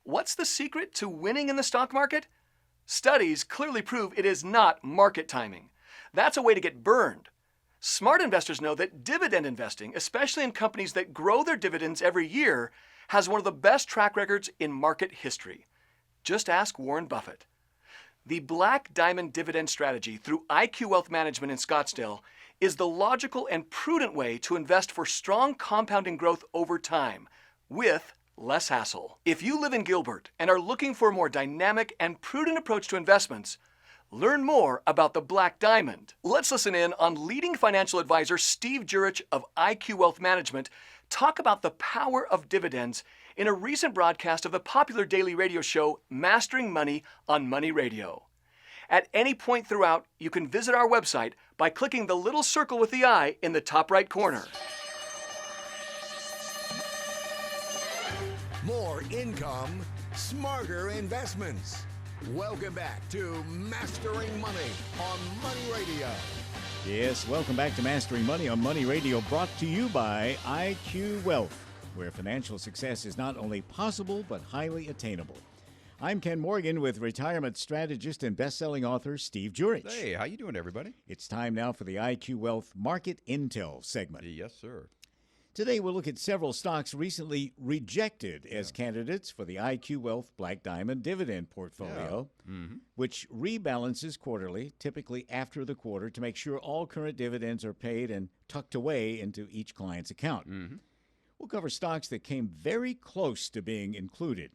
What's the secret to winning in the stock market? Studies clearly prove it is not market timing. That's a way to get burned. Smart investors know that dividend investing, especially in companies that grow their dividends every year, has one of the best track records in market history. Just ask Warren Buffett. The Black Diamond Dividend strategy through IQ Wealth Management in Scottsdale is the logical and prudent way to invest for strong compounding growth over time, with less hassle. If you live in Gilbert and are looking for a more dynamic and prudent approach to investments, learn more about the Black Diamond. Let's listen in on leading financial advisor Steve Jurich of IQ Wealth Management talk about the power of dividends in a recent broadcast of the popular daily radio show Mastering Money on Money Radio. At any point throughout, you can visit our website by clicking the little circle with the eye in the top right corner. More income, smarter investments. Welcome back to Mastering Money on Money Radio. Yes, welcome back to Mastering Money on Money Radio, brought to you by IQ Wealth, where financial success is not only possible but highly attainable. I'm Ken Morgan with retirement strategist and best-selling author Steve Jur-itch. Hey, how you doing, everybody? It's time now for the IQ Wealth Market Intel segment. Yes, sir. Today, we'll look at several stocks recently rejected as candidates for the IQ Wealth Black Diamond Dividend portfolio, which rebalances quarterly, typically after the quarter, to make sure all current dividends are paid and tucked away into each client's account. We'll cover stocks that came very close to being included.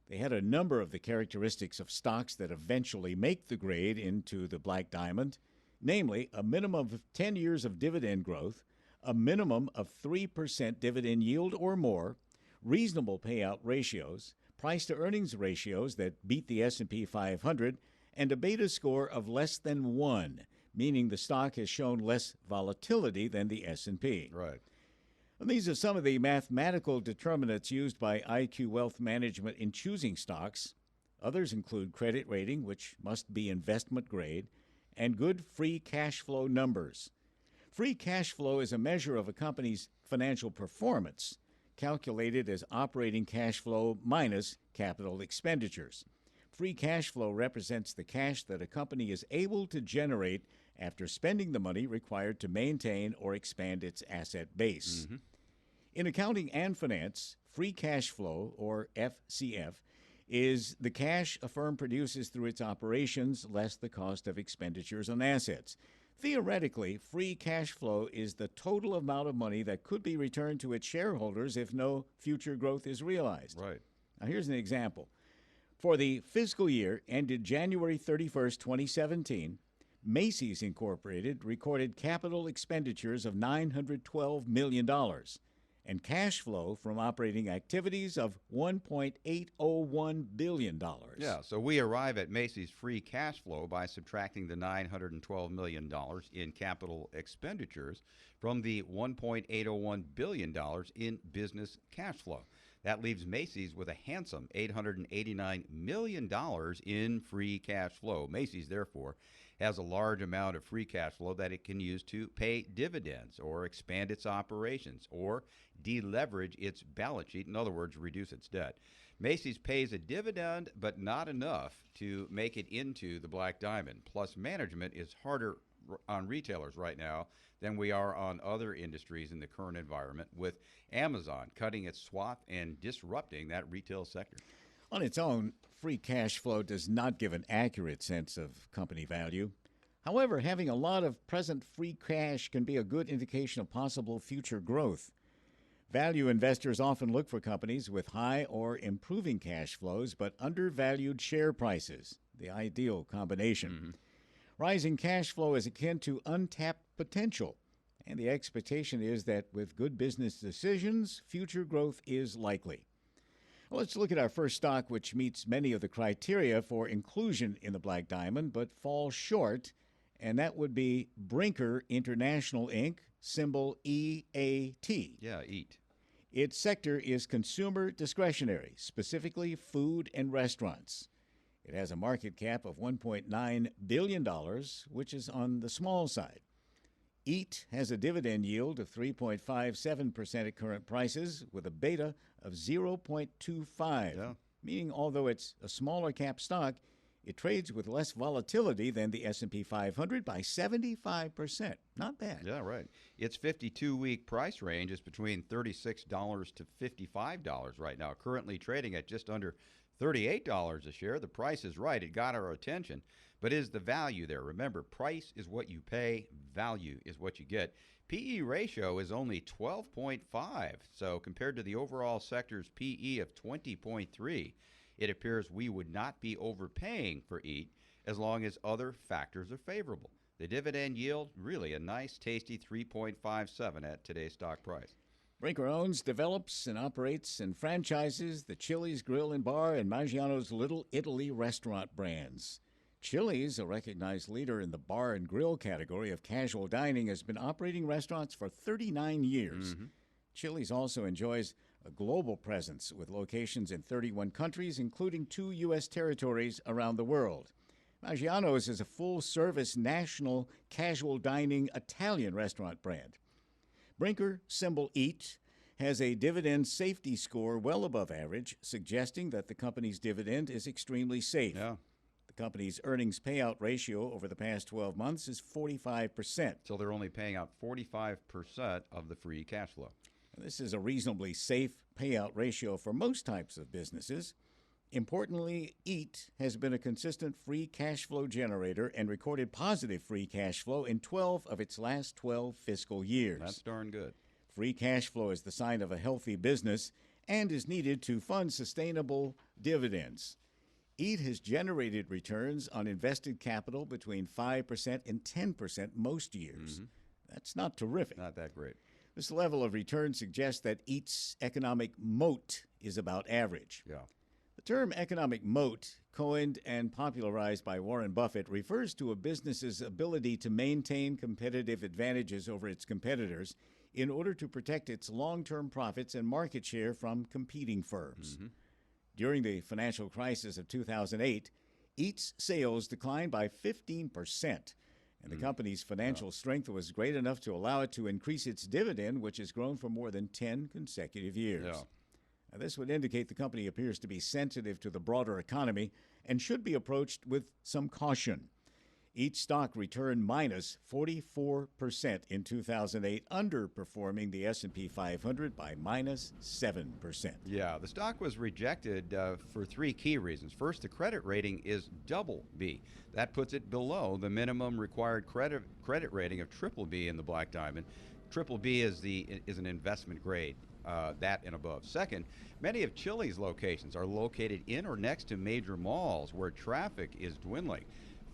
They had a number of the characteristics of stocks that eventually make the grade into the Black Diamond, namely a minimum of 10 years of dividend growth, a minimum of 3% dividend yield or more, reasonable payout ratios, price-to-earnings ratios that beat the S&P 500, and a beta score of less than 1, meaning the stock has shown less volatility than the S&P. Right. And these are some of the mathematical determinants used by IQ Wealth Management in choosing stocks. Others include credit rating, which must be investment grade, and good free cash flow numbers. Free cash flow is a measure of a company's financial performance, calculated as operating cash flow minus capital expenditures. Free cash flow represents the cash that a company is able to generate after spending the money required to maintain or expand its asset base. In accounting and finance, free cash flow, or FCF, is the cash a firm produces through its operations less the cost of expenditures on assets. Theoretically, free cash flow is the total amount of money that could be returned to its shareholders if no future growth is realized. Right. Now, here's an example. For the fiscal year ended January 31st, 2017, Macy's Incorporated recorded capital expenditures of $912 million and cash flow from operating activities of $1.801 billion. Yeah, so we arrive at Macy's free cash flow by subtracting the $912 million in capital expenditures from the $1.801 billion in business cash flow. That leaves Macy's with a handsome $889 million in free cash flow. Macy's, therefore, has a large amount of free cash flow that it can use to pay dividends or expand its operations or deleverage its balance sheet. In other words, reduce its debt. Macy's pays a dividend, but not enough to make it into the Black Diamond. Plus, management is harder on retailers right now than we are on other industries in the current environment, with Amazon cutting its swath and disrupting that retail sector. On its own, free cash flow does not give an accurate sense of company value. However, having a lot of present free cash can be a good indication of possible future growth. Value investors often look for companies with high or improving cash flows but undervalued share prices, the ideal combination. Rising cash flow is akin to untapped potential, and the expectation is that with good business decisions, future growth is likely. Well, let's look at our first stock, which meets many of the criteria for inclusion in the Black Diamond, but falls short, and that would be Brinker International, Inc., symbol EAT. Yeah, EAT. Its sector is consumer discretionary, specifically food and restaurants. It has a market cap of $1.9 billion, which is on the small side. EAT has a dividend yield of 3.57% at current prices, with a beta of 0.25, meaning although it's a smaller cap stock, it trades with less volatility than the S&P 500 by 75%. Not bad. Yeah, right. Its 52-week price range is between $36 to $55 right now, currently trading at just under $38 a share. The price is right. It got our attention. But is the value there? Remember, price is what you pay, value is what you get. PE ratio is only 12.5. So compared to the overall sector's PE of 20.3, it appears we would not be overpaying for EAT as long as other factors are favorable. The dividend yield, really a nice, tasty 3.57 at today's stock price. Brinker owns, develops, and operates and franchises the Chili's Grill and Bar and Maggiano's Little Italy restaurant brands. Chili's, a recognized leader in the bar and grill category of casual dining, has been operating restaurants for 39 years. Chili's also enjoys a global presence with locations in 31 countries, including 2 U.S. territories around the world. Maggiano's is a full-service national casual dining Italian restaurant brand. Brinker, symbol EAT, has a dividend safety score well above average, suggesting that the company's dividend is extremely safe. Yeah. The company's earnings payout ratio over the past 12 months is 45%. So they're only paying out 45% of the free cash flow. This is a reasonably safe payout ratio for most types of businesses. Importantly, EAT has been a consistent free cash flow generator and recorded positive free cash flow in 12 of its last 12 fiscal years. That's darn good. Free cash flow is the sign of a healthy business and is needed to fund sustainable dividends. EAT has generated returns on invested capital between 5% and 10% most years. That's not terrific. Not that great. This level of return suggests that EAT's economic moat is about average. Yeah. The term economic moat, coined and popularized by Warren Buffett, refers to a business's ability to maintain competitive advantages over its competitors in order to protect its long-term profits and market share from competing firms. During the financial crisis of 2008, EAT's sales declined by 15%. And the company's financial strength was great enough to allow it to increase its dividend, which has grown for more than 10 consecutive years. Yeah. Now, this would indicate the company appears to be sensitive to the broader economy and should be approached with some caution. Each stock returned minus 44% in 2008, underperforming the S&P 500 by minus 7%. Yeah, the stock was rejected for 3 key reasons. First, the credit rating is double B. That puts it below the minimum required credit rating of triple B in the Black Diamond. Triple B is an investment grade, that and above. Second, many of Chili's locations are located in or next to major malls where traffic is dwindling.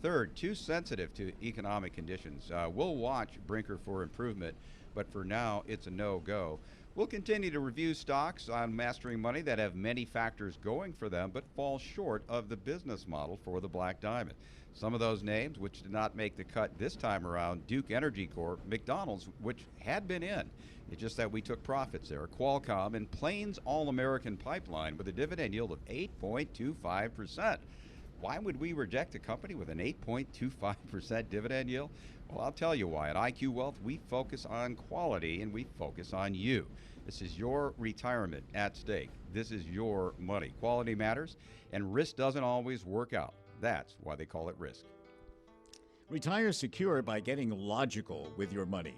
Third, too sensitive to economic conditions. We'll watch Brinker for improvement, but for now, it's a no-go. We'll continue to review stocks on Mastering Money that have many factors going for them, but fall short of the business model for the Black Diamond. Some of those names, which did not make the cut this time around: Duke Energy Corp., McDonald's, which had been in. It's just that we took profits there. Qualcomm, and Plains All-American Pipeline with a dividend yield of 8.25%. Why would we reject a company with an 8.25% dividend yield? Well, I'll tell you why. At IQ Wealth, we focus on quality and we focus on you. This is your retirement at stake. This is your money. Quality matters, and risk doesn't always work out. That's why they call it risk. Retire secure by getting logical with your money.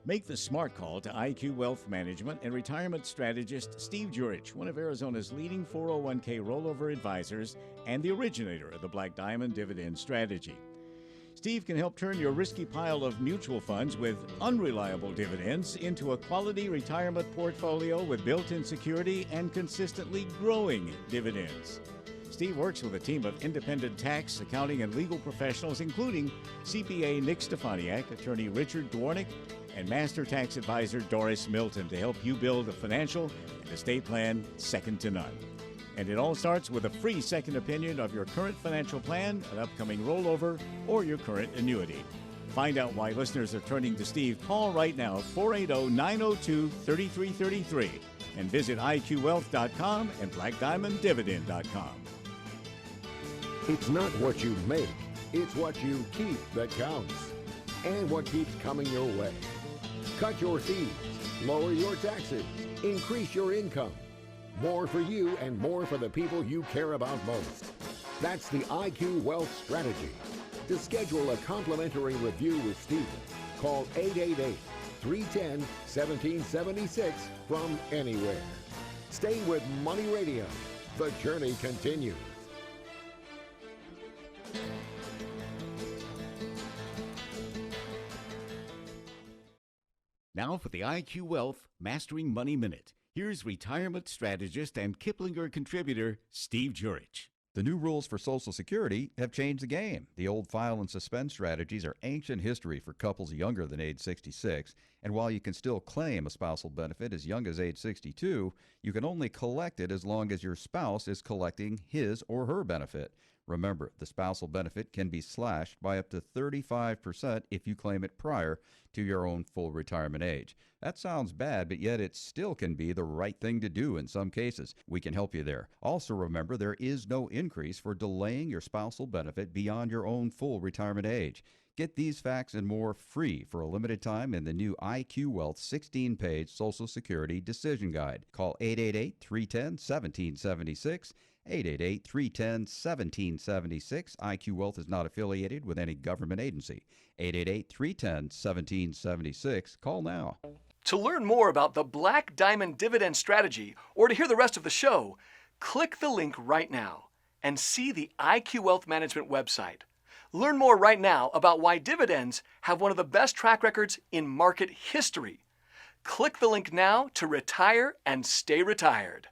Make the smart call to IQ Wealth Management and retirement strategist Steve Jur-itch, one of Arizona's leading 401k rollover advisors and the originator of the Black Diamond Dividend strategy. Steve can help turn your risky pile of mutual funds with unreliable dividends into a quality retirement portfolio with built-in security and consistently growing dividends. Steve works with a team of independent tax, accounting, and legal professionals, including CPA Nick Stefaniak, attorney Richard Dwornik, and Master Tax Advisor Doris Milton to help you build a financial and estate plan second to none. And it all starts with a free second opinion of your current financial plan, an upcoming rollover, or your current annuity. Find out why listeners are turning to Steve. Call right now, 480-902-3333, and visit IQWealth.com and BlackDiamondDividend.com. It's not what you make, it's what you keep that counts, and what keeps coming your way. Cut your fees, lower your taxes, increase your income. More for you and more for the people you care about most. That's the IQ Wealth Strategy. To schedule a complimentary review with Stephen, call 888-310-1776 from anywhere. Stay with Money Radio. The journey continues. Now for the IQ Wealth Mastering Money Minute. Here's retirement strategist and Kiplinger contributor Steve Jur-itch. The new rules for Social Security have changed the game. The old file and suspend strategies are ancient history for couples younger than age 66, and while you can still claim a spousal benefit as young as age 62, you can only collect it as long as your spouse is collecting his or her benefit. Remember, the spousal benefit can be slashed by up to 35% if you claim it prior to your own full retirement age. That sounds bad, but yet it still can be the right thing to do in some cases. We can help you there. Also remember, there is no increase for delaying your spousal benefit beyond your own full retirement age. Get these facts and more free for a limited time in the new IQ Wealth 16-page Social Security Decision Guide. Call 888-310-1776. 888-310-1776. IQ Wealth is not affiliated with any government agency. 888-310-1776. Call now. To learn more about the Black Diamond Dividend strategy or to hear the rest of the show, click the link right now and see the IQ Wealth Management website. Learn more right now about why dividends have one of the best track records in market history. Click the link now to retire and stay retired.